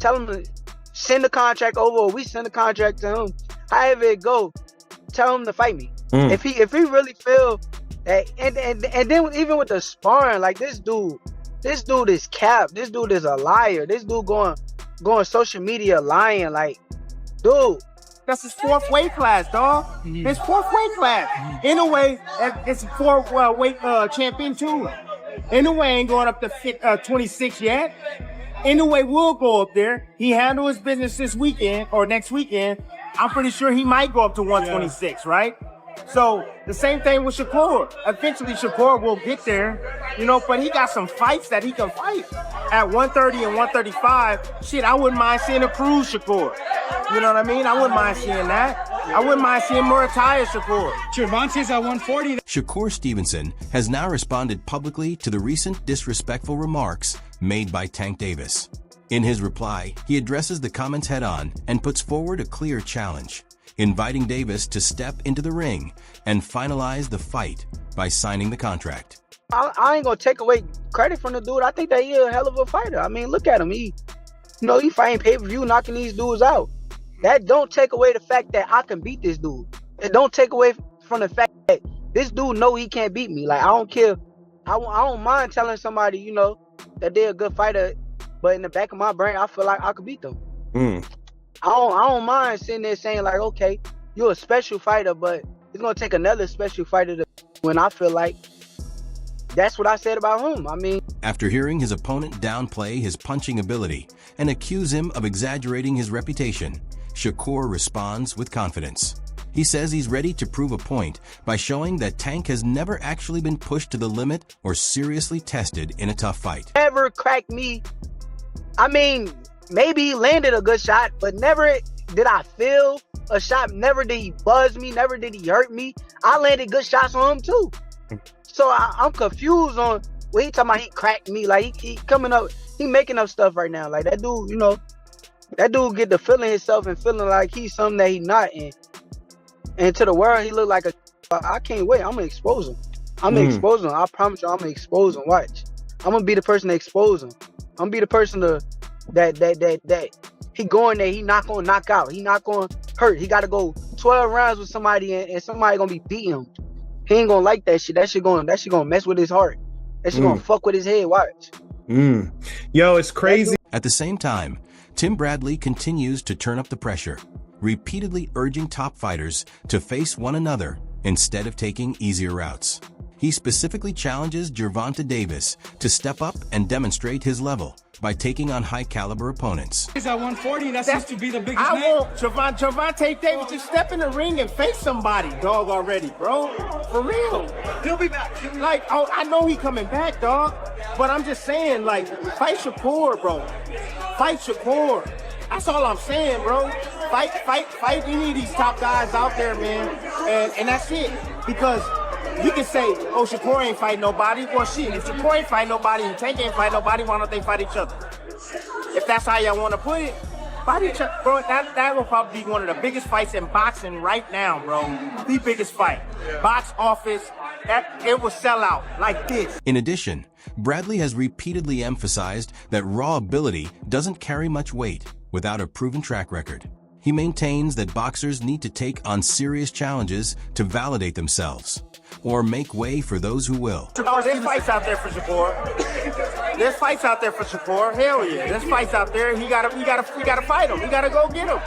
tell him to send the contract over, or we send the contract to him. However it go, tell him to fight me. If he really feel that, and then even with the sparring, like this dude is cap. This dude is a liar. This dude going social media lying. Like, dude, that's his 4th weight class, dog. His 4th weight class. Anyway, it's a 4 weight champion too. Anyway, ain't going up to 26 yet. Anyway, we'll go up there. He handled his business this weekend or next weekend. I'm pretty sure he might go up to 126, right? So the same thing with Shakur. Eventually, Shakur will get there, but he got some fights that he can fight at 130 and 135. Shit, I wouldn't mind seeing a Cruz Shakur. You know what I mean? I wouldn't mind seeing that. I wouldn't mind seeing Murataya Shakur. Gervonta's at 140. Shakur Stevenson has now responded publicly to the recent disrespectful remarks made by Tank Davis. In his reply, he addresses the comments head-on and puts forward a clear challenge, inviting Davis to step into the ring and finalize the fight by signing the contract. I ain't gonna take away credit from the dude. I think that he a hell of a fighter. I mean, look at him. He fighting pay-per-view, knocking these dudes out. That don't take away the fact that I can beat this dude. It don't take away from the fact that this dude know he can't beat me. Like, I don't care. I don't mind telling somebody, that they're a good fighter, but in the back of my brain, I feel like I could beat them. I don't mind sitting there saying, like, okay, you're a special fighter, but it's gonna take another special fighter to when I feel like that's what I said about him. I mean, after hearing his opponent downplay his punching ability and accuse him of exaggerating his reputation, Shakur responds with confidence. He says he's ready to prove a point by showing that Tank has never actually been pushed to the limit or seriously tested in a tough fight. Never cracked me. I mean, maybe he landed a good shot, but never did I feel a shot. Never did he buzz me. Never did he hurt me. I landed good shots on him too. So I'm confused on what he talking about. He cracked me. Like, he coming up, he making up stuff right now. Like, that dude, that dude get to feeling himself and feeling like he's something that he not in. And to the world, he look like a. I can't wait. I'm gonna expose him. I'm gonna expose him. I promise you, I'm gonna expose him. Watch. I'm gonna be the person to expose him. I'm gonna be the person that he going there. He not gonna knock out. He not gonna hurt. He got to go 12 rounds with somebody, and somebody gonna be beating him. He ain't gonna like that shit. That shit gonna mess with his heart. That shit gonna fuck with his head. Watch. Yo, it's crazy. At the same time, Tim Bradley continues to turn up the pressure, repeatedly urging top fighters to face one another instead of taking easier routes. He specifically challenges Gervonta Davis to step up and demonstrate his level by taking on high-caliber opponents. He's at 140. That seems to be the biggest name. I want Gervonta Davis to step in the ring and face somebody, dog, already, bro. For real. He'll be back. Like, I know he coming back, dog. But I'm just saying, like, fight Shakur, bro. Fight Shakur. That's all I'm saying, bro. Fight any of these top guys out there, man. And that's it. Because you can say, oh, Shakur ain't fight nobody. Well, shit, if Shakur ain't fight nobody and Tank ain't fight nobody, why don't they fight each other? If that's how y'all want to put it, fight each other. Bro, that will probably be one of the biggest fights in boxing right now, bro. The biggest fight. Box office, it will sell out like this. In addition, Bradley has repeatedly emphasized that raw ability doesn't carry much weight without a proven track record. He maintains that boxers need to take on serious challenges to validate themselves, or make way for those who will. Oh, there's fights out there for Shakur. There's fights out there for Shakur. Hell yeah. There's fights out there. He gotta fight him. He gotta go get him.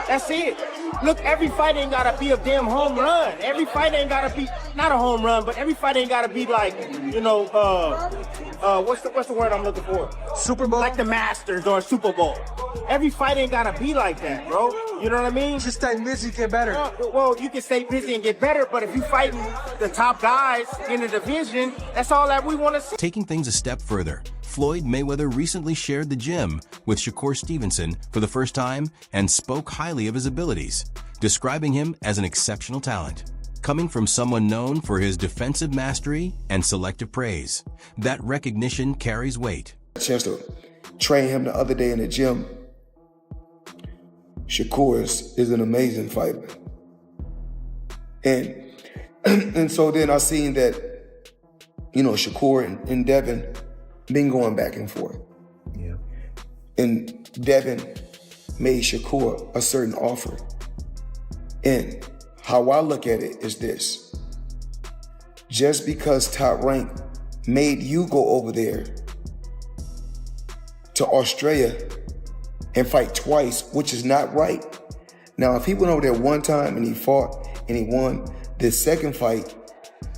That's it. Look, every fight ain't gotta be a damn home run. Every fight ain't gotta be, not a home run, but every fight ain't gotta be like, what's the word I'm looking for? Super Bowl? Like the Masters or Super Bowl. Every fight ain't gotta be like that, bro. You know what I mean? Just stay busy, get better. Well, you can stay busy and get better, but if you fighting the top guys in the division, that's all that we want to see. Taking things a step further, Floyd Mayweather recently shared the gym with Shakur Stevenson for the first time and spoke highly of his abilities, describing him as an exceptional talent. Coming from someone known for his defensive mastery and selective praise, that recognition carries weight. A chance to train him the other day in the gym. Shakur is an amazing fighter. And so then I seen that, Shakur and Devin been going back and forth. Yeah. And Devin made Shakur a certain offer. And how I look at it is this. Just because Top Rank made you go over there to Australia and fight twice, which is not right. Now, if he went over there one time and he fought and he won, this second fight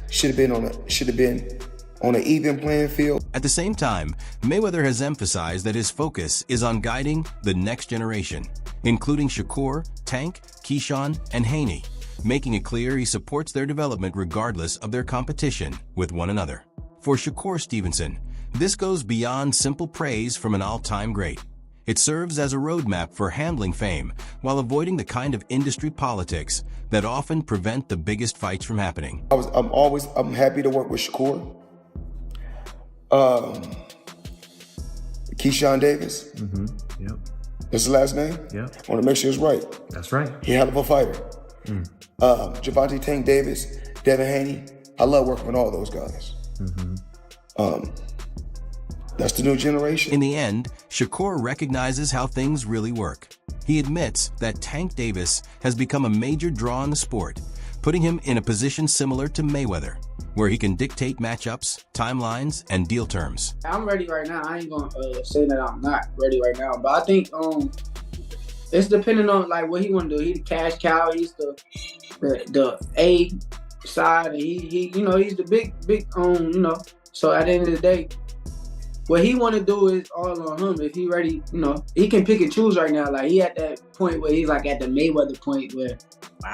should have been on an even playing field. At the same time, Mayweather has emphasized that his focus is on guiding the next generation, including Shakur, Tank, Keyshawn, and Haney, making it clear he supports their development regardless of their competition with one another. For Shakur Stevenson, this goes beyond simple praise from an all-time great. It serves as a roadmap for handling fame while avoiding the kind of industry politics that often prevent the biggest fights from happening. I'm happy to work with Shakur. Keyshawn Davis. Yep. That's his last name? Yep. I want to make sure it's right. That's right. He hell of a fighter. Gervonta Tank Davis, Devin Haney. I love working with all those guys. That's the new generation. In the end, Shakur recognizes how things really work. He admits that Tank Davis has become a major draw in the sport, putting him in a position similar to Mayweather, where he can dictate matchups, timelines, and deal terms. I'm ready right now. I ain't gonna say that I'm not ready right now, but I think it's depending on like what he want to do. He the cash cow. He's the A side, and he you know, he's the big you know. So at the end of the day, what he want to do is all on him. If he ready, you know, he can pick and choose right now. Like he at that point where he's like at the Mayweather point where,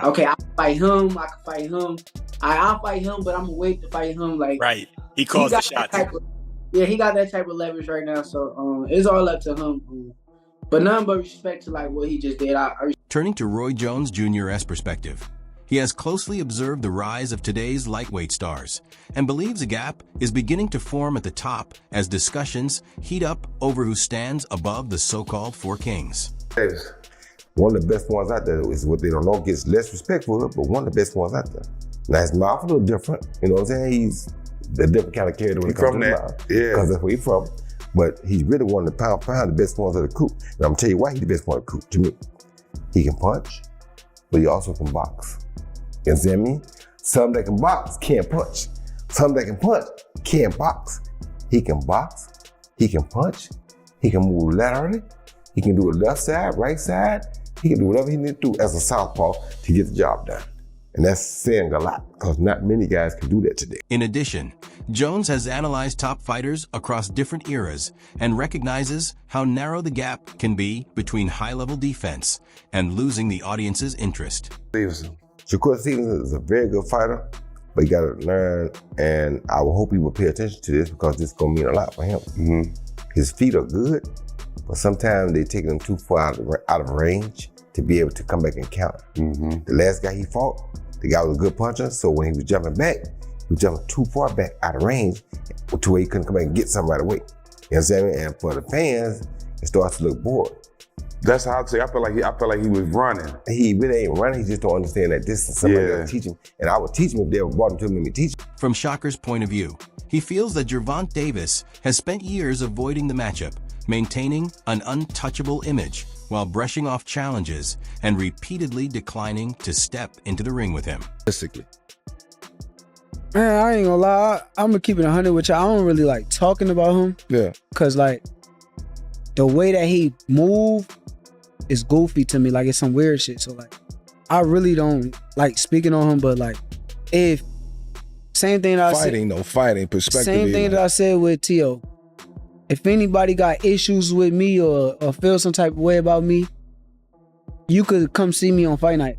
okay, I can fight him. I can fight him. I'll fight him, but I'm gonna wait to fight him. Like right, he calls the shots. Yeah, he got that type of leverage right now. So it's all up to him. But none but respect to like what he just did. Turning to Roy Jones Jr.'s perspective, he has closely observed the rise of today's lightweight stars and believes a gap is beginning to form at the top as discussions heat up over who stands above the so-called Four Kings. One of the best ones out there is what they don't know gets less respect for it, but one of the best ones out there. Now his mouth a little different, you know what I'm saying? He's a different kind of character when it comes to the mouth. Yeah. Because that's where he's from. But he's really one of the pound the best ones of the coup. And I'm gonna tell you why he's the best one of the coup to me. He can punch, but he also can box. You understand me? Some that can box can't punch. Some that can punch can't box. He can box, he can punch, he can move laterally, he can do it left side, right side, he can do whatever he needs to do as a southpaw to get the job done. And that's saying a lot, because not many guys can do that today. In addition, Jones has analyzed top fighters across different eras and recognizes how narrow the gap can be between high-level defense and losing the audience's interest. Shakur Stevenson is a very good fighter, but he got to learn, and I will hope he will pay attention to this because this is going to mean a lot for him. His feet are good, but sometimes they take him too far out of range to be able to come back and counter. The last guy he fought, the guy was a good puncher, so when he was jumping back, he was jumping too far back out of range to where he couldn't come back and get something right away. You understand me? And for the fans, it starts to look bored. That's how I'd say. I felt like he was running. He really ain't running. He just don't understand that distance. Somebody got to teach him, and I would teach him if they ever brought him to me to teach him. From Shakur's point of view, he feels that Gervonta Davis has spent years avoiding the matchup, maintaining an untouchable image while brushing off challenges and repeatedly declining to step into the ring with him. Man, I ain't gonna lie. I'm gonna keep it 100 with you. I don't really like talking about him. Yeah. Cause like the way that he move is goofy to me. Like it's some weird shit. So like I really don't like speaking on him. But like if same thing that fighting perspective. Same thing that I said with T.O. If anybody got issues with me or feel some type of way about me, you could come see me on fight night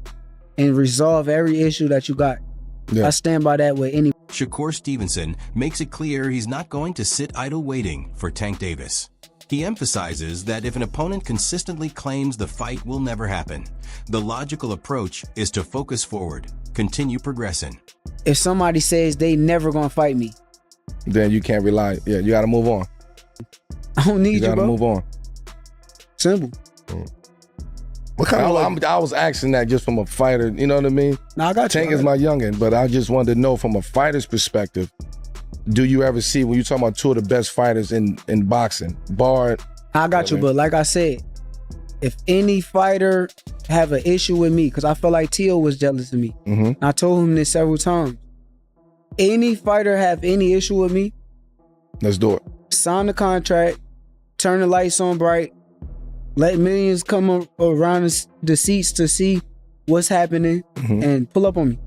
and resolve every issue that you got. Yeah. I stand by that with any. Shakur Stevenson makes it clear he's not going to sit idle waiting for Tank Davis. He emphasizes that if an opponent consistently claims the fight will never happen, the logical approach is to focus forward, continue progressing. If somebody says they never gonna fight me, then you can't rely. Yeah, you gotta move on. I don't need you, bro. You gotta move on. Simple. What kind of I was asking that just from a fighter, you know what I mean? Nah, I got you. Tank is my youngin', but I just wanted to know from a fighter's perspective, do you ever see, when you talk about two of the best fighters in boxing, barred I got you, but like I said, if any fighter have an issue with me, because I feel like Tio was jealous of me. Mm-hmm. I told him this several times. Any fighter have any issue with me, let's do it. Sign the contract, turn the lights on bright, let millions come around the seats to see what's happening, and pull up on me.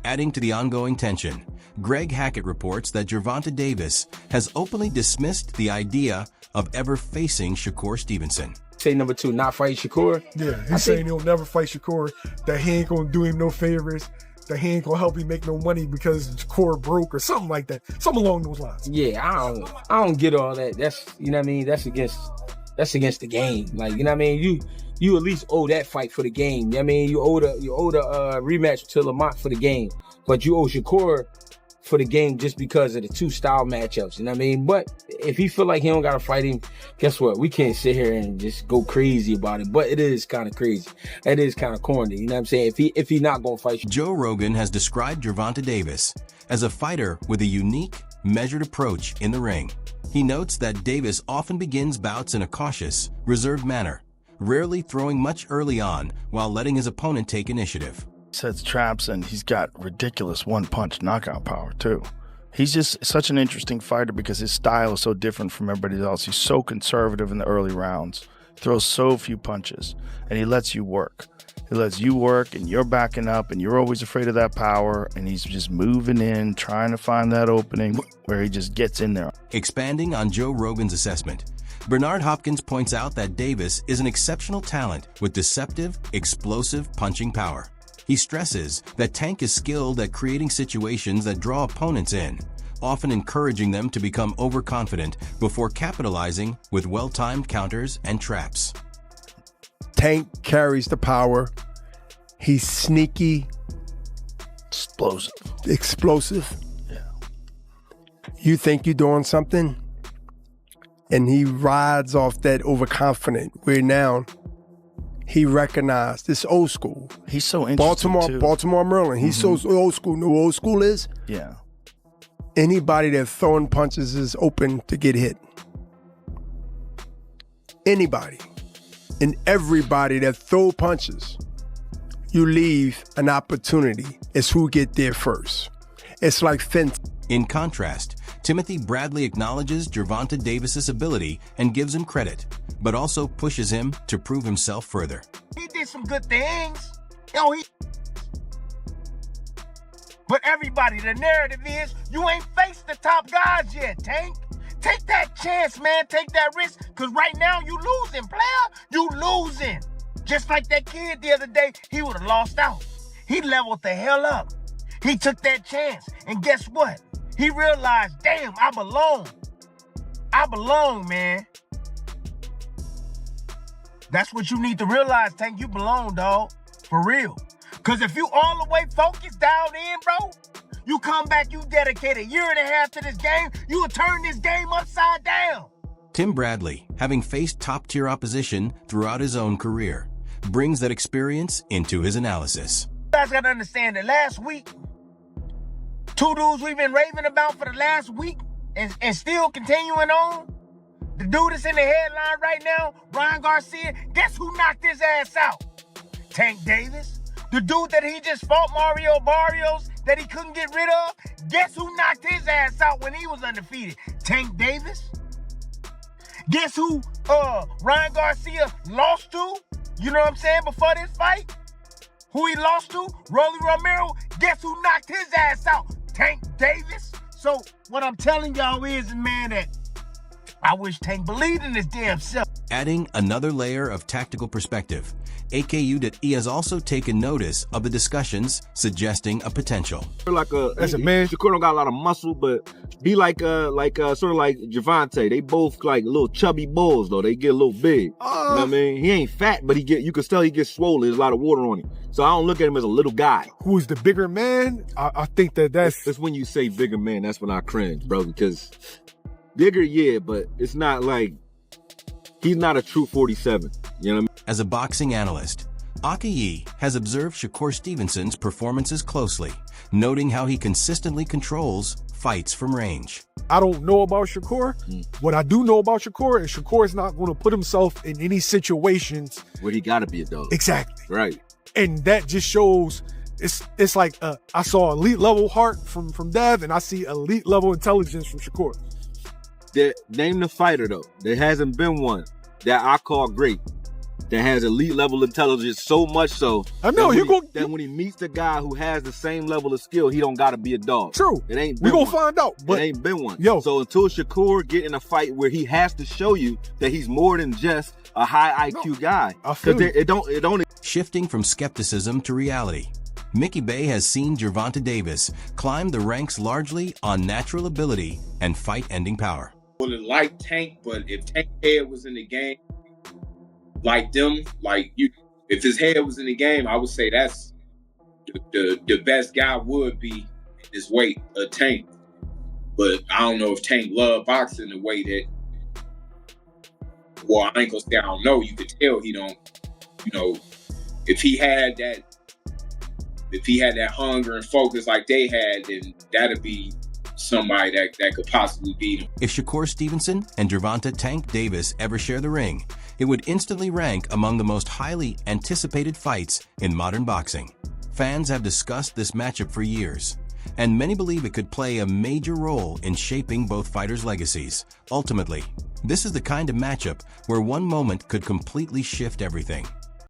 Adding to the ongoing tension, Greg Hackett reports that Gervonta Davis has openly dismissed the idea of ever facing Shakur Stevenson. Say number 2, not fight Shakur. Yeah, he's saying he'll never fight Shakur, that he ain't gonna do him no favors, that he ain't gonna help him make no money because Shakur broke or something like that. Something along those lines. Yeah, I don't get all that. That's, you know what I mean? That's against the game. Like, you know what I mean? You at least owe that fight for the game. You know what I mean? You owe the rematch to Lamont for the game. But you owe Shakur for the game just because of the 2 style matchups. You know what I mean? But if he feel like he don't gotta fight him, guess what? We can't sit here and just go crazy about it. But it is kind of crazy. It is kind of corny. You know what I'm saying? If he not gonna fight Joe Rogan has described Gervonta Davis as a fighter with a unique, measured approach in the ring. He notes that Davis often begins bouts in a cautious, reserved manner, rarely throwing much early on while letting his opponent take initiative. Sets traps, and he's got ridiculous one-punch knockout power too. He's just such an interesting fighter because his style is so different from everybody else. He's so conservative in the early rounds, throws so few punches, and he lets you work. He lets you work, and you're backing up, and you're always afraid of that power, and he's just moving in, trying to find that opening where he just gets in there. Expanding on Joe Rogan's assessment, Bernard Hopkins points out that Davis is an exceptional talent with deceptive, explosive punching power. He stresses that Tank is skilled at creating situations that draw opponents in, often encouraging them to become overconfident before capitalizing with well-timed counters and traps. Tank carries the power. He's sneaky. Explosive. Yeah. You think you're doing something, and he rides off that overconfident, where now he recognized this old school. He's so interesting Baltimore, Maryland. He's so old school. You know what old school is? Yeah. Anybody that's throwing punches is open to get hit. Anybody. And everybody that throw punches, you leave an opportunity. It's who get there first. It's like fence. In contrast, Timothy Bradley acknowledges Gervonta Davis's ability and gives him credit, but also pushes him to prove himself further. He did some good things. But everybody, the narrative is you ain't faced the top guys yet, Tank. Take that chance, man. Take that risk. Because right now, you losing, player. You losing. Just like that kid the other day, he would have lost out. He leveled the hell up. He took that chance. And guess what? He realized, damn, I belong. I belong, man. That's what you need to realize, Tank. You belong, dog. For real. Because if you all the way focused, dialed in, bro, you come back, you dedicate a year and a half to this game, you will turn this game upside down. Tim Bradley, having faced top-tier opposition throughout his own career, brings that experience into his analysis. You guys got to understand that last week, 2 dudes we've been raving about for the last week and still continuing on, the dude that's in the headline right now, Ryan Garcia, guess who knocked his ass out? Tank Davis. The dude that he just fought, Mario Barrios, that he couldn't get rid of, guess who knocked his ass out when he was undefeated? Tank Davis. Guess who Ryan Garcia lost to? You know what I'm saying? Before this fight? Who he lost to? Rolly Romero. Guess who knocked his ass out? Tank Davis. So what I'm telling y'all is, man, that I wish Tank believed in his damn self. Adding another layer of tactical perspective, AKU.E has also taken notice of the discussions suggesting a potential. As a man, Shakur don't got a lot of muscle, but be like sort of like Gervonta. They both like little chubby bulls though. They get a little big. You know what I mean? He ain't fat, but you can tell he gets swollen. There's a lot of water on him. So I don't look at him as a little guy. Who is the bigger man? I think that's when you say bigger man, that's when I cringe, bro, because bigger, yeah, but it's not like he's not a true 47. You know what I mean? As a boxing analyst, Akayi has observed Shakur Stevenson's performances closely, noting how he consistently controls fights from range. I don't know about Shakur. What I do know about Shakur is Shakur is not going to put himself in any situations where he got to be a dog. Exactly. Right. And that just shows it's like I saw elite level heart from Dev, and I see elite level intelligence from Shakur. Name the fighter though. There hasn't been one that I call great that has elite level intelligence so much so I know that when he meets the guy who has the same level of skill, he don't got to be a dog. True. It ain't. We gonna find out. But it ain't been one. Yo. So until Shakur get in a fight where he has to show you that he's more than just a high IQ guy, because it don't. Shifting from skepticism to reality, Mickey Bay has seen Gervonta Davis climb the ranks largely on natural ability and fight-ending power. Well, like Tank, but if Tank's head was in the game, like them, like you, if his head was in the game, I would say that's the best guy would be his weight, a Tank. But I don't know if Tank love boxing the way that. Well, I ain't gonna say I don't know. You could tell he don't. You know, if he had that hunger and focus like they had, then that'd be somebody that could possibly beat him. If Shakur Stevenson and Gervonta Tank Davis ever share the ring, it would instantly rank among the most highly anticipated fights in modern boxing. Fans have discussed this matchup for years, and many believe it could play a major role in shaping both fighters' legacies. Ultimately, this is the kind of matchup where one moment could completely shift everything.